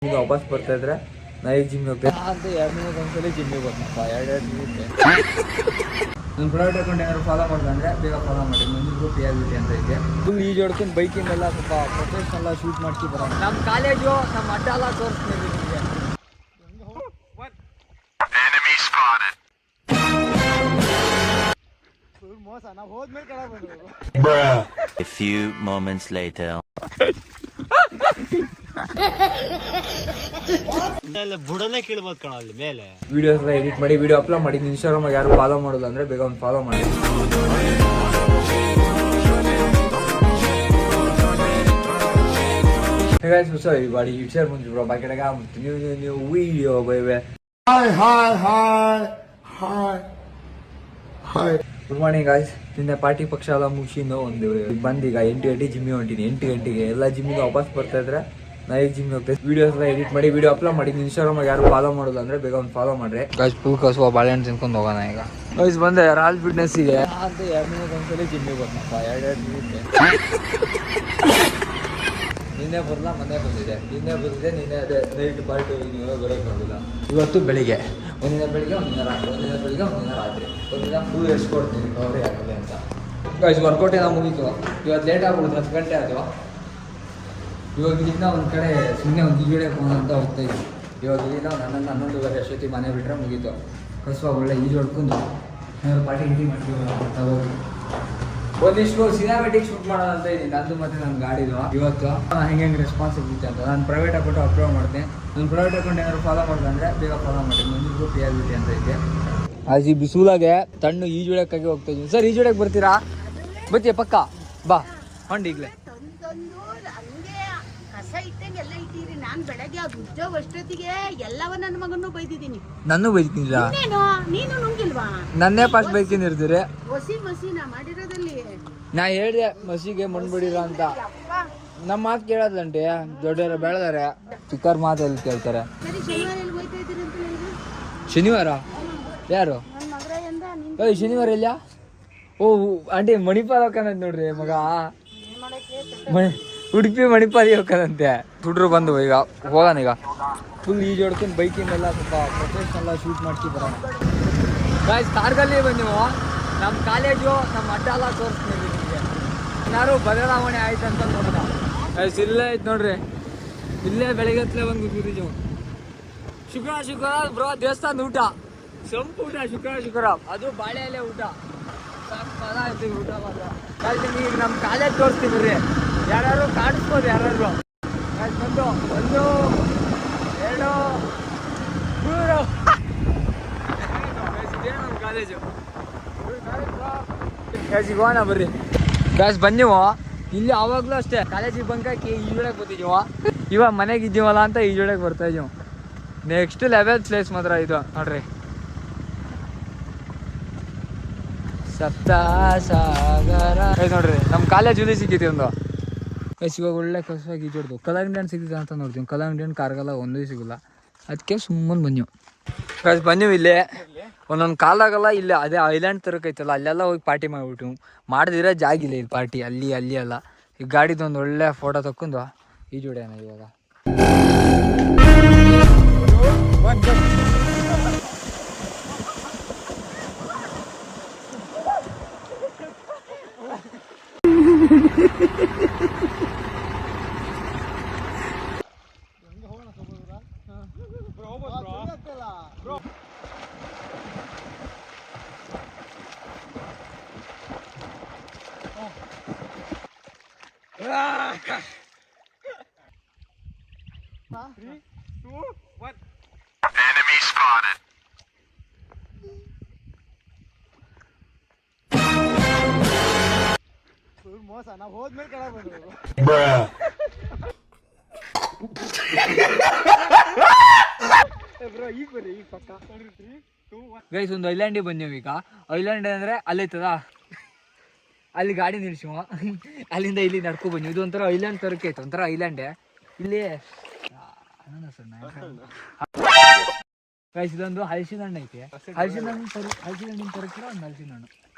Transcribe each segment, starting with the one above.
ಜಿಮ್ಮಿಗೆ ವಾಪಸ್ ಬರ್ತಾ ಇದ್ರೆ ನಾ ಈಗ ಜಿಮ್ಮಿಗೆ ಹೋಗ್ತೇನೆ ಅಂತ 2 ದಿನಕ್ಕೆ ಒಂದ್ಸಲಿ ಜಿಮ್ಮಿಗೆ ಬರ್ತೀನಪ್ಪ. 2 ದಿನಕ್ಕೆ ನನ್ನ ಪ್ರೈವೇಟ್ ಅಕೌಂಟ್ ಏನಾದ್ರು ಫಾಲೋ ಮಾಡ್ದಂದ್ರೆ ಬೇಗ ಫಾಲೋ ಮಾಡಿ. ಮುಂದಿಗೂ PRBT ಅಂತ ಇದೆ. ಫುಲ್ ಈಜು ಹೊಡ್ಕೊಂಡು ಬೈಕಿಂದೆಲ್ಲ ಸ್ವಲ್ಪ ಪ್ರೊಫೆಷ್ನಲ್ಲ ಶೂಟ್ ಮಾಡ್ತೀವಿ ಬರೋಣ. ನಮ್ಮ ಕಾಲೇಜು ನಮ್ಮ ಅಡ್ಡ ಎಲ್ಲ ತೋರಿಸ್ತೀವಿ ನಿಮಗೆ. A few moments later. ಬುಡನೇ ಕೇಳ್ಬೋದು ಕಣ ಅಲ್ಲಿ ಮೇಲೆ. ವಿಡಿಯೋಸ್ ಎಲ್ಲ ಎಡಿಟ್ ಮಾಡಿ ವಿಡಿಯೋ ಅಪ್ಲೋಡ್ ಮಾಡಿ. ಇನ್ಸ್ಟಾಗ್ರಾಮ್ ಯಾರು ಫಾಲೋ ಮಾಡೋದು ಅಂದ್ರೆ ಬೇಗ ಒಂದು ಫಾಲೋ ಮಾಡಿ. Hey guys, what's up everybody? It's here Munju bro. Back again with new video baby. Hi. Good morning guys. ನಿನ್ನೆ ಪಾರ್ಟಿ ಪಕ್ಷ ಎಲ್ಲ ಮುಗಿಸಿದ್ದು ಒಂದು ಬಂದೀಗ 8 ಗಂಟೆ ಜಿಮ್ಮಿಗೆ ಹೊಂಟೀನಿ. 8 ಗಂಟೆಗೆ ಎಲ್ಲ ಜಿಮ್ಮಿಗೆ ವಾಪಸ್ ಬರ್ತಾ ಇದ್ರೆ ನಾ ಈಗ ಜಿಮ್ಮಿಗೆ ಹೋಗ್ತೇನೆ. ವಿಡಿಯೋಸ್ ಎಲ್ಲ ಎಡಿಟ್ ಮಾಡಿ ವಿಡಿಯೋ ಅಪ್ಲೋಡ್ ಮಾಡಿ. ಇನ್ಸ್ಟಾಗ್ರಾಮ್ ಯಾರು ಫಾಲೋ ಮಾಡೋದು ಅಂದ್ರೆ ಬೇಗ ಒಂದು ಫಾಲೋ ಮಾಡ್ರಿ. ಗಾಯ್ಸ್ ಫುಲ್ ಕಸುವ ಬಾಳೆಹಣ್ಣು ತಿನ್ಕೊಂಡು ಹೋಗೋಣ ಈಗ. ಗಾಯ್ಸ್ ಬಂದೆ ರಾಲ್ ಫಿಟ್ನೆಸ್ಸಿಗೆ ಅಂತ 2 ದಿನಕ್ಕೆ ಒಂದ್ಸಲಿ ಜಿಮ್ಮಿಗೆ ಬರ್ತೀನಪ್ಪ. 2 ದಿನಕ್ಕೆ ನಿನ್ನೆ ಬರಲ್ಲ ಮೊನ್ನೆ ಬಂದಿದೆ. ನಿನ್ನೆ ಅದೇ ನೈಟ್ ಪಾರ್ಟಿ ನೀವು ಬರೋಕ್ಕಾಗಿಲ್ಲ. ಇವತ್ತು ಬೆಳಿಗ್ಗೆ ಒಂದಿನ ಬೆಳಿಗ್ಗೆ ಒಂದಿನ ರಾತ್ರಿ, ಒಂದಿನ ಬೆಳಿಗ್ಗೆ ಒಂದಿನ ರಾತ್ರಿ, ಒಂದಿನ ಫುಲ್ ರೆಸ್ಟ್ ಕೊಡ್ತೀನಿ ಕವರಿ ಆಗಲಿ ಅಂತ. ಗಾಯ್ಸ್ ವರ್ಕೌಟ್ ಏನೋ ಮುಗೀತು. ಇವತ್ತು ಲೇಟ್ ಆಗ್ಬಿಡುತ್ತೆ, 10 ಗಂಟೆ ಆದವು. ಇವಾಗ ಇಲ್ಲಿಂದ ಒಂದು ಕಡೆ ಸುಮ್ಮನೆ ಒಂದು ಈಜುಡೆ ಹೋಗೋಣ ಅಂತ ಹೋಗ್ತಾ ಇದ್ವಿ. ಇವಾಗ ಇಲ್ಲಿಂದ 11-11:30 ಅಷ್ಟೊತ್ತಿಗೆ ಮನೆ ಬಿಟ್ಟರೆ ಮುಗೀತು. ಕಸುವ ಒಳ್ಳೆ ಈಜು ಹೊಡ್ಕೊಂಡು ಪಾರ್ಟಿ ಗಿಟಿ ಮಾಡ್ತೀವಿ ಅಂತ ಹೋಗಿ ಒಂದಿಷ್ಟು ಸಿನಿಮ್ಯಾಟಿಕ್ ಶೂಟ್ ಮಾಡೋಣ ಅಂತ ಇದ್ದೀನಿ. ನಂದು ಮತ್ತೆ ನನ್ನ ಗಾಡಿದು ಇವತ್ತು ಹೆಂಗೆ ರೆಸ್ಪಾನ್ಸಿಬಿಲಿಟಿ ಅಂತ. ನಾನು ಪ್ರೈವೇಟ್ ಅಕೌಂಟ್ ಅಪ್ಲೋಡ್ ಮಾಡ್ತೀನಿ. ನನ್ನ ಪ್ರೈವೇಟ್ ಅಕೌಂಟ್ ಏನಾದ್ರು ಫಾಲೋ ಮಾಡ್ದಂದ್ರೆ ಬೇಗ ಫಾಲೋ ಮಾಡಿ. ಮುಂದಿಗೂ PRBT ಅಂತ ಇದೆ. ಆಜ್ ಈ ಬಿಸಿಲಾಗೆ ತಣ್ಣು ಈಜುಡಕ್ಕಾಗಿ ಹೋಗ್ತಾ ಇದ್ದೀನಿ. ಸರ್ ಈಜುಡಕ್ಕೆ ಬರ್ತೀರಾ? ಬರ್ತೀಯ ಪಕ್ಕ ಬಾ ಹೊಂಡಿ ಈಗಲೇ. ನಾನು ಬೆಳಗ್ಗೆ ಅಷ್ಟೊತ್ತಿಗೆ ಎಲ್ಲವ ನನ್ನ ಮಗನ್ನು ಬೈದಿದ್ದೀನಿ. ನಾನು ಬೈದಿಲ್ಲ, ನೀನು ನುಂಗಿಲ್ವಾ? ನನ್ನೇ ಫಸ್ಟ್ ಬೈಕಿನಿರ್ತೀರಿ. ಮಸಿ ನಾ ಮಾಡಿರೋದಲ್ಲಿ ನಾ ಹೇಳಿದೆ ಮಸಿಗೆ ಮಣ್ಬಿಡಿರ ಅಂತ. ನಮ್ಮ ಮಾತು ಕೇಳೋದಂಟೆ ದೊಡ್ಡವರು ಬೆಳೆದಾರೆ, ಚಿಕ್ಕವ್ರ ಮಾತು ಎಲ್ಲಿ ಕೇಳ್ತಾರೆ. ಶನಿವಾರ ಯಾರು? ಏಯ್ ಶನಿವಾರ ಇಲ್ಲ? ಓ ಆಂಟಿ ಮಣಿಪಾಲ್ ಹೋಗ್ಕಂತ ನೋಡ್ರಿ ಮಗ. ಉಡುಪಿ ಮಣಿಪಾಲಿ ಹೋಗ್ಕದಂತೆ. ಹುಡ್ರು ಬಂದು ಈಗ ಹೋಗೋಣ. ಈಗ ಫುಲ್ ಈಜು ಹೊಡ್ಕೊಂಡು ಬೈಕಿಂದೆಲ್ಲ ಸ್ವಲ್ಪ ಪ್ರೊಫೆಷ್ನಲ್ಲ ಶೂಟ್ ಮಾಡ್ತೀವಿ ಬರೋಣ. ಗಾಯ್ಸ್ ಕಾರ್ಗಲ್ಲಿ ಬಂದೆವು. ನಮ್ಮ ಕಾಲೇಜು ನಮ್ಮ ಅಡ್ಡ ಎಲ್ಲ ತೋರಿಸ್ತೀವಿ ನಿಮಗೆ. ಏನಾದ್ರು ಬದಲಾವಣೆ ಆಯ್ತು ಅಂತ ನೋಡೋಣ. ಗಾಯ್ಸ್ ಇಲ್ಲೇ ಐತೆ ನೋಡ್ರಿ, ಇಲ್ಲೇ ಬೆಳಗ್ಗೆ ಹತ್ತಲೇ ಬಂದು ಕೂತಿದ್ದೀವಿ. ಶುಕ್ರವಾರ ಬ್ರೋ ದೇವಸ್ಥಾನದ ಊಟ, ಸಂಪು ಊಟ. ಶುಕ್ರವಾರ ಅದು ಬಾಳೆ ಎಲೆ ಊಟ. ಇರ್ತೀವಿ ಊಟ ಮಾತ್ರ. ಈಗ ನಮ್ಮ ಕಾಲೇಜ್ ತೋರಿಸ್ತೀವಿ ಬರ್ರಿ. ಯಾರು ಕಾಣಿಸ್ಬೋದು ಯಾರು. ಬಂದು 1 2 3 ನಮ್ಮ ಕಾಲೇಜು. ಗ್ಯಾಸ್ ಈಗ ಹೋಗೋಣ ಬರ್ರಿ. ಗ್ಯಾಸ್ ಬಂದೀವು. ಇಲ್ಲಿ ಆವಾಗಲೂ ಅಷ್ಟೇ ಕಾಲೇಜಿಗೆ ಬಂಕಾಕಿ ಈಜೊಳಗೆ ಬರ್ತಿದ್ದೀವ. ಇವಾಗ ಮನೆಗೆ ಇದ್ದೀವಲ್ಲ ಅಂತ ಈಜೊಳಗೆ ಬರ್ತಾ ಇದ್ದೀವಿ. ನೆಕ್ಸ್ಟ್ ಲೆವೆಲ್ ಪ್ಲೇಸ್ ಮಾತ್ರ ಇದು ನೋಡ್ರಿ. ಸಪ್ತ ಸಾಗರ ನೋಡ್ರಿ. ನಮ್ಮ ಕಾಲೇಜ್ ಇಲ್ಲಿ ಸಿಕ್ಕಿತಿ ಒಂದು. ಇವಾಗ ಒಳ್ಳೆ ಕಸವಾಗಿ ಈಜೋಡ್ದು. ಕಲರಿಂಗ್ ಡ್ಯಾನ್ ಸಿಗ್ತಿದೆ ಅಂತ ನೋಡ್ತೀವಿ. ಕಲರಿಂಗ್ ಡ್ಯಾನ್ ಕಾರ್ಗೆಲ್ಲ ಒಂದೇ ಸಿಗಲ್ಲ, ಅದಕ್ಕೆ ಸುಮ್ಮನೆ ಬಂದೀವಿ. ಇಲ್ಲೇ ಒಂದೊಂದು ಕಾಲಾಗಲ್ಲ ಇಲ್ಲಿ ಅದೇ ಐಲ್ಯಾಂಡ್ ತರಕೈತಲ್ಲ ಅಲ್ಲೆಲ್ಲ ಹೋಗಿ ಪಾರ್ಟಿ ಮಾಡಿಬಿಟ್ಟು ಮಾಡಿದಿರೋ ಜಾಗಿಲ್ಲ ಇಲ್ಲಿ ಪಾರ್ಟಿ. ಅಲ್ಲಿ ಅಲ್ಲ ಈ ಗಾಡಿದೊಂದು ಒಳ್ಳೆ ಫೋಟೋ ತಕ್ಕೊಂಡು ಈಜೋಡ್ಯಾನ ಇವಾಗ. Enemy spotted. ಮೋಸ ನಾವು ಹೋದ್ಮೇಲೆ ಕೆಳಗೆ ಬಂದ್ರು. ಈಗ ಬರ್ರಿ, ಈಗ ಪಕ್ಕ. ಗೈಸ್ ಒಂದು ಐಲ್ಯಾಂಡಿಗೆ ಬಂದೀವಿ. ಈಗ ಐಲ್ಯಾಂಡ್ ಅಂದರೆ ಅಲ್ಲೈತದ, ಅಲ್ಲಿ ಗಾಡಿ ನಿಲ್ಸುವ. ಅಲ್ಲಿಂದ ಇಲ್ಲಿ ನಡ್ಕೊ ಬಂದೀವಿ. ಇದು ಒಂಥರ ಐಲ್ಯಾಂಡ್ ತರಕ್ಕೆ ಐತೆ, ಒಂಥರ ಐಲ್ಯಾಂಡೇ. ಇಲ್ಲಿ ಗೈಸ್ ಇದೊಂದು ಹಲಸಿನ ಹಣ್ಣು ಐತೆ. ಹಲಸಿನ ಹಣ್ಣಿನ ತರಕಿರ ಒಂದು ಹಲಸಿನ ಹಣ್ಣು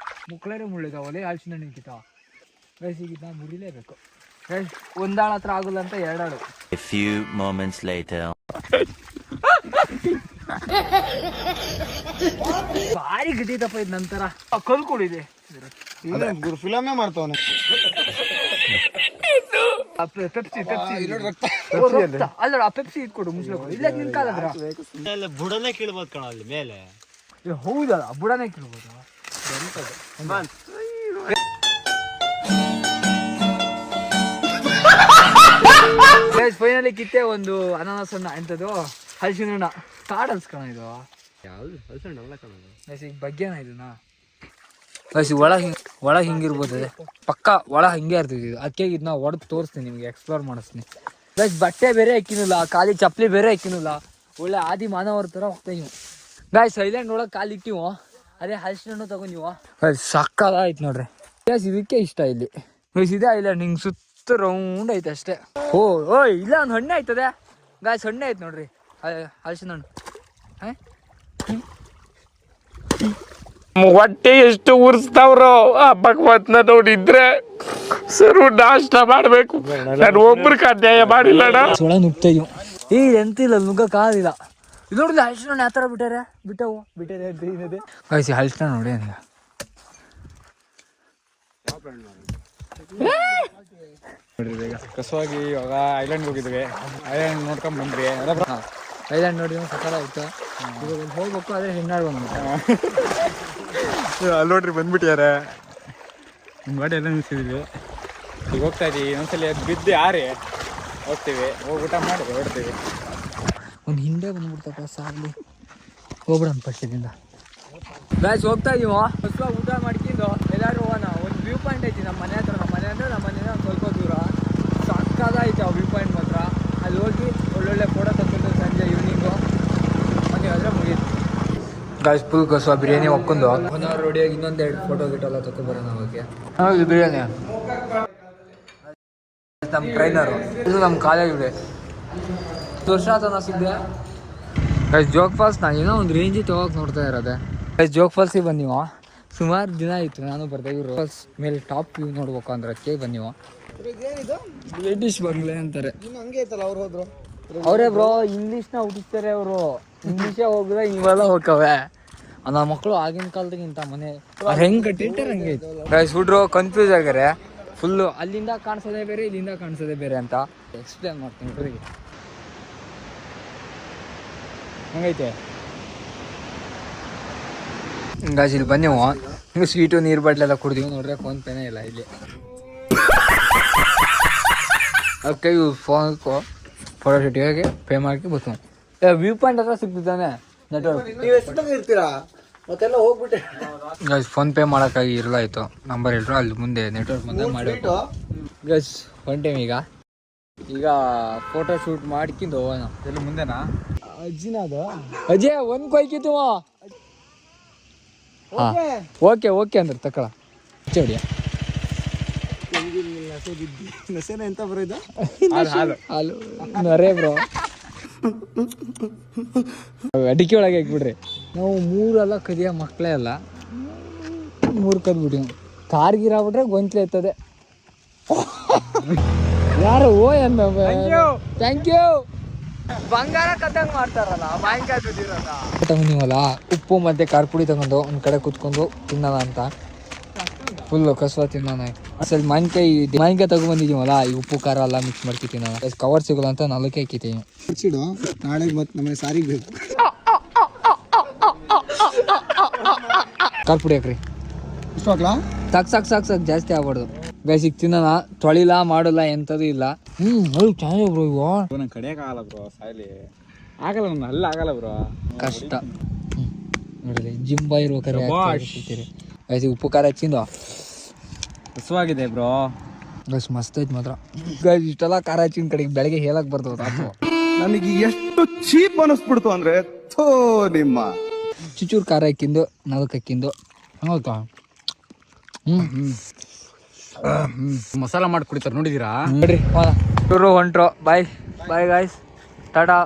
ಮುಕ್ಕಳರೆ ಮುಳ್ಳಿದಾವಲ್ಲಿ ಹಲಸಿನ ಹಣ್ಣಿನ ಕಿತಾವ. ಗೈಸ್ ಈಗ ನಾವು ಮುರಿಲೇಬೇಕು. ಗೈಸ್ ಒಂದಾಳ ಹತ್ರ ಆಗಲ್ಲ ಅಂತ 2 ಆಳು. A few moments later. ಭಾರಿ ಗಟ್ಟಿತಪ್ಪ ಇದು ನಂತರ ಕಲ್ ಕೊಡಿದೆ ಗುರು ಫಿಲಮೇ ಮಾಡ್ತಾವನೆ. ಅಲ್ಲ ಪೆಪ್ಸಿ ಇಟ್ಕೊಡು ಮುಸ್ಲ ಇಲ್ಲ ನಿನ್ ಕಾಲದ್ರ ಬುಡನೇ ಕೀಳ್ಬೋದು ಕಣ ಅಲ್ಲಿ ಮೇಲೆ. ಹೌದಲ್ಲ ಬುಡನೇ ಕೇಳ್ಬೋದು. ಫೈನಲಿ ಕಿತ್ತೆ ಒಂದು ಅನಾನಸ್ ಹಣ್ಣ ಎಂತದು ಹಲಸಿನ ಹಣ್ಣ ಕಾಡ್ ಹಲ್ಸ್ಕಣ ಇದು ಯಾವ್ದು ಹಲಸಣ್ಣ ಅಲ್ಲ ಕಣ ಈಗ ಬಗ್ಗೆನ ಇದನ್ನ ಒಳ ಹಿಂಗಿರ್ಬೋದು ಪಕ್ಕ ಒಳ ಹಿಂಗೆ ಇರ್ತೀವಿ ಅದಕ್ಕೆ ಇದನ್ನ ಹೊಡೆದು ತೋರಿಸ್ತೀನಿ ನಿಮ್ಗೆ ಎಕ್ಸ್ಪ್ಲೋರ್ ಮಾಡಿಸ್ತೀನಿ. ಗೈಸ್ ಬಟ್ಟೆ ಬೇರೆ ಹಾಕಿನಿಲ್ಲ, ಖಾಲಿ ಚಪ್ಪಲಿ ಬೇರೆ ಹಾಕಿನಿಲ್ಲ, ಒಳ್ಳೆ ಆದಿ ಮಾನವರ ಥರ ಹೋಗ್ತಾ ಇವು. ಗೈಸ್ ಐಲ್ಯಾಂಡ್ ಒಳಗೆ ಕಾಲು ಇಟ್ಟಿವು, ಅದೇ ಹಲಸಿನ ಹಣ್ಣು ತಗೊಂಡಿವು. ಸಕ್ಕದ ಆಯ್ತು ನೋಡ್ರಿ. ಗೈಸ್ ಇದಕ್ಕೆ ಇಷ್ಟ ಇಲ್ಲಿ. ಗೈಸ್ ಇದೇ ಐಲ್ಯಾಂಡ್ ಹಿಂಗೆ ಸುತ್ತ ರೌಂಡ್ ಐತೆ ಅಷ್ಟೇ. ಓಯ್ ಇಲ್ಲ ಒಂದು ಹಣ್ಣೆ ಆಯ್ತದೆ ಗೈಸ್, ಹಣ್ಣೆ ಆಯ್ತು ನೋಡ್ರಿ ಹಲಸಿನ ಹಣ್ಣು. ಹೊಟ್ಟೆ ಎಷ್ಟು ಉರ್ಸ್ತಾವ್ರೋ ಆ ಭಗವತ್ನ ನೋಡಿದ್ರೆ ಸರು ನಾಷ್ಟ ಮಾಡ್ಬೇಕು. ನಾನು ಒಬ್ರಿಗೆ ಅನ್ಯಾಯ ಮಾಡಿಲ್ಲಣ್ಣ. ಸೊಳ ನುಗ್ತಾಯ್ಯು ಈ ಎಂತಿಲ್ಲ ನುಗ್ಗಕ್ಕಾಗಿಲ್ಲ. ಇದು ನೋಡಿದ್ರೆ ಹಲಸಿನ ಹಣ್ಣು ಯಾವ ಥರ ಬಿಟ್ಟಾರೆ ಗೈಸ್ ಹಲಸಿನ ನೋಡಿ ನನಗೆ ನೋಡ್ರಿ ಈಗ ಕಸವಾಗಿ ಇವಾಗ ಐಲ್ಯಾಂಡ್ ಹೋಗಿದ್ವಿ, ಐಲ್ಯಾಂಡ್ ನೋಡ್ಕೊಂಡ್ ಬಂದ್ವಿ. ಐಲ್ಯಾಂಡ್ ನೋಡಿ ಸಕಾಲ ಆಯ್ತು. ಇವಾಗ ಹೋಗ್ಬೇಕು, ಆದರೆ ಹೆಣ್ಣಾಡು ಬಂದ್ಬಿಟ್ಟು ಅಲ್ಲಿ ನೋಡ್ರಿ ಬಂದ್ಬಿಟ್ಟಾರೆ. ನಮ್ಮ ಗಾಡಿ ಎಲ್ಲ ನಿಲ್ಸಿದ್ವಿ, ಈಗ ಹೋಗ್ತಾ ಇದೀವಿ. ಇನ್ನೊಂದ್ಸಲಿ ಅದು ಬಿದ್ದು ಯಾರೇ ಹೋಗ್ತೀವಿ, ಹೋಗಿ ಊಟ ಮಾಡಿ ಹೊರಡ್ತೀವಿ. ಒಂದು ಹಿಂದೆ ಬಂದ್ಬಿಡ್ತಪ್ಪ ಸಾಗಲಿ ಹೋಗ್ಬಿಡೋಣ ಫಸ್ಟಿಂದ. ಬ್ಯಾಸ್ ಹೋಗ್ತಾ ಇದೀವ ಫಸ್ಟ್ ಊಟ ಮಾಡ್ಕೊಂಡು ಎಲ್ಲರೂ ಹೋಗೋಣ. ಒಂದು ವ್ಯೂ ಪಾಯಿಂಟ್ ಐತಿ ನಮ್ಮ ಮನೆ ಹತ್ರ. ನಮ್ಮ ಮನೆಯಿಂದ ಒಂದು ಸ್ವಲ್ಪ ದೂರ ಸಕ್ಕದಾಯ್ತು ಆ ವ್ಯೂ ಪಾಯಿಂಟ್ ಮಾತ್ರ. ಅಲ್ಲಿ ಹೋಗಿ ಒಳ್ಳೊಳ್ಳೆ ಫೋಟೋ ತಗೊಂಡು ಸಂಜೆ ಈವ್ನಿಂಗು ಮನೆ ಆದರೆ ಮುಗೀತು. ಗಾಯ್ಸ್ ಫುಲ್ ಕಸುವ ಬಿರಿಯಾನಿ ಒಕ್ಕೊಂಡು 1 ಅವರ್ ರೆಡಿಯಾಗಿ ಇನ್ನೊಂದೆರಡು ಫೋಟೋ ಗಿಟ್ಟೆಲ್ಲ ತಗೊಂಡ್ಬರೋಣ. ಅವಾಗೆ ಹೌದು ಬಿರಿಯಾನಿ ನಮ್ಮ ಟ್ರೈನರು, ಇದು ನಮ್ಮ ಕಾಲೇಜ್ ಇದೆ. ವರ್ಷ ಆತನ ಸಿಗ್ದೆ ಗೈಸ್ ಜೋಗ್ ಫಾಲ್ಸ್. ನಾನು ಏನೋ ಒಂದು ರೇಂಜಿಗೆ ತೊಗೋಕೆ ನೋಡ್ತಾ ಇರೋದೆ ಗೈಸ್. ಜೋಗ್ ಫಾಲ್ಸಿಗೆ ಬಂದೀವ, ಸುಮಾರು ದಿನ ಆಯಿತು ನಾನು ಬರ್ದೆ. ಇವರು ಫಾಲ್ಸ್ ಮೇಲೆ ಟಾಪ್ ವ್ಯೂ ನೋಡ್ಬೇಕು ಅಂದ್ರೆ ಅದಕ್ಕೆ ಬಂದೀವ. ಬ್ರಿಟಿಷ್ ಬಂಗ್ಲೆ ಅಂತಾರೆ. ಅವರೇ ಬ್ರೋ ಇಂಗ್ಲೀಷ್ನ ಹುಟ್ಟಿಸ್ತಾರೆ ಅವರು. ಇಂಗ್ಲೀಷೇ ಹೋಗಿದ್ರೆ ಇವೆಲ್ಲ ಹೋಗ್ತವೆ. ನಮ್ಮ ಮಕ್ಕಳು ಆಗಿನ ಕಾಲದಾಗಿಂತ ಮನೆ ಹೆಂಗೆ ಕಟ್ಟಿಟ್ಟಾರೆ ಹಂಗೆ ಐತೆ ಗೈಸ್. ಹುಡ್ರು ಕನ್ಫ್ಯೂಸ್ ಆಗ್ಯಾರೆ ಫುಲ್ಲು. ಅಲ್ಲಿಂದ ಕಾಣಿಸೋದೇ ಬೇರೆ, ಇಲ್ಲಿಂದ ಕಾಣಿಸೋದೇ ಬೇರೆ ಅಂತ ಎಕ್ಸ್ಪ್ಲೇನ್ ಮಾಡ್ತೀನಿ ಹುಡುಗಿ. ಹಂಗೈತೆ ಗಾಜ್ ಇಲ್ಲಿ ಬಂದೆವು. ಹಿಂಗೆ ಸ್ವೀಟು ನೀರು ಬಾಟ್ಲೆಲ್ಲ ಕುಡ್ದೀವಿ ನೋಡ್ರೆ. ಫೋನ್ ಪೇನೇ ಇಲ್ಲ ಇಲ್ಲಿ. ಅದಕ್ಕೆ ಇವು ಫೋನ್ ಫೋಟೋ ಶೂಟಿಗೆ ಪೇ ಮಾಡಿ ಬರ್ತೀವಿ. ವ್ಯೂ ಪಾಯಿಂಟ್ ಹತ್ರ ಸಿಗ್ತಿದ್ದಾನೆ ನೆಟ್ವರ್ಕ್. ನೀವು ಎಷ್ಟು ಇರ್ತೀರಾ ಮತ್ತೆಲ್ಲ ಹೋಗ್ಬಿಟ್ಟೆ. ಗೈಸ್ ಫೋನ್ ಪೇ ಮಾಡೋಕ್ಕಾಗಿ ಇರಲ್ಲ ಆಯಿತು. ನಂಬರ್ ಹೇಳ್ರು ಅಲ್ಲಿ ಮುಂದೆ ನೆಟ್ವರ್ಕ್ ಬಂದಾಗ ಮಾಡಿ ಗೈಸ್. ಒನ್ ಟೈಮ್ ಈಗ ಫೋಟೋ ಶೂಟ್ ಮಾಡ್ಕೊಂಡು ಹೋಗೋಣ. ಎಲ್ಲಿ ಮುಂದೆನಾ ಅಜ್ಜಿನ ಅದು ಅಜ್ಜೆ ಒಂದು ಕೊಯ್ಕಿತ್ತು. ಹಾಂ ಓಕೆ ಅಂದ್ರೆ ತಕೊಳ ಹೊಡಿಯ ನಸೇನ ಎಂತ ಬರೋದು ಹಾಲು ನರೇ ಬ್ರೋ. ಅಡಿಕೆ ಒಳಗೆ ಹಾಕ್ಬಿಡ್ರಿ. ನಾವು 3 ಕದಿಯೋ ಮಕ್ಕಳೇ ಅಲ್ಲ, 3 ಕದ್ಬಿಟ್ಟಿವಿ. ಕಾರ್ಗಿರಾಗ್ಬಿಟ್ರೆ ಗೊಂತ್ಲೆ ಎತ್ತದೆ. ಯಾರು ಓ ಅಂದ ಥ್ಯಾಂಕ್ ಯು. ಬಂಗಾರ ಕದ್ದಂಗೆ ಮಾಡ್ತಾರಲ್ಲ ಮಾವಿನಕಾಯಿ ಬಿದ್ದಿರಲ್ಲ. ತಗೊಂಡಿವಲ್ಲ ಉಪ್ಪು ಮತ್ತು ಖಾರ ಪುಡಿ ತಗೊಂಡು ಒಂದು ಕಡೆ ಕುತ್ಕೊಂಡು ತಿನ್ನೋಣ ಅಂತ ಫುಲ್ಲು ಕಸುವ ತಿನ್ನೋಣ. ಅಸಲು ಮಾವಿನಕಾಯಿ ತಗೊಂಡ್ಬಂದಿದ್ದೀವಲ್ಲ, ಈ ಉಪ್ಪು ಖಾರ ಎಲ್ಲ ಮಿಕ್ಸ್ ಮಾಡ್ಕೊ ತಿನ್ನೋಣ. ಕವರ್ ಸಿಗೋಲ್ಲ ಅಂತ 4 ಹಾಕಿದ್ದೀವಿ. ನಾಳೆ ಮತ್ತೆ ನಮಗೆ ಸಾರಿಗೆ ಬೇಕು. ಖಾರ ಪುಡಿ ಹಾಕ್ರಿ. ಇಷ್ಟು ಹಾಕ್ಲಾ? ಸಾಕು ಜಾಸ್ತಿ ಆಗ್ಬಾರ್ದು. ಬೇಸಿಗೆ ತಿನ್ನೋಣ, ತೊಳಿಲ್ಲ ಮಾಡಲ್ಲ ಎಂಥದ್ದು ಇಲ್ಲ. ಅದು ಚೆನ್ನಾಗಿ ಬ್ರೋ. ಇವು ನಂಗೆ ಕಡಿಯೋಕ್ಕಾಗಲ್ಲ ಬ್ರೋ, ಸಾಯ್ಲಿ ಆಗಲ್ಲ, ಒಂದು ಅಲ್ಲ ಆಗಲ್ಲ ಬ್ರೋ, ಕಷ್ಟ. ನೋಡಿರಿ ಜಿಮ್ ಬಾಯ್ ಇರ್ಬೇಕಾರೆ ಬೇಸಿಗೆ ಉಪ್ಪು ಖಾರ ಹಚ್ಚಿಂದು ಹಸುವಾಗಿದೆ ಬ್ರೋ. ಗೈಸ್ ಮಸ್ತ್ ಐತೆ ಮಾತ್ರ ಗೈಸ್. ಇಷ್ಟೆಲ್ಲ ಖಾರ ಹಚ್ಚಿನ ಕಡೆಗೆ ಬೆಳಗ್ಗೆ ಹೇಳಕ್ ಬರ್ತವೆ ತಾಪು. ನನಗೆ ಎಷ್ಟು ಚೀಪ್ ಅನಿಸ್ಬಿಡ್ತು ಅಂದ್ರೆ ಥೋ ನಿಮ್ಮ ಚೂಚೂರು ಖಾರ ಹಾಕಿಂದು 4 ಹಾಕಿಂದು ಹೌದಾ. ಮಸಾಲ ಮಾಡಿ ಕುಡಿತಾರೆ ನೋಡಿದೀರಾ ನೋಡ್ರಿ. ಇವರು ಹೊಂಟ್ರು. Bye guys, Tata.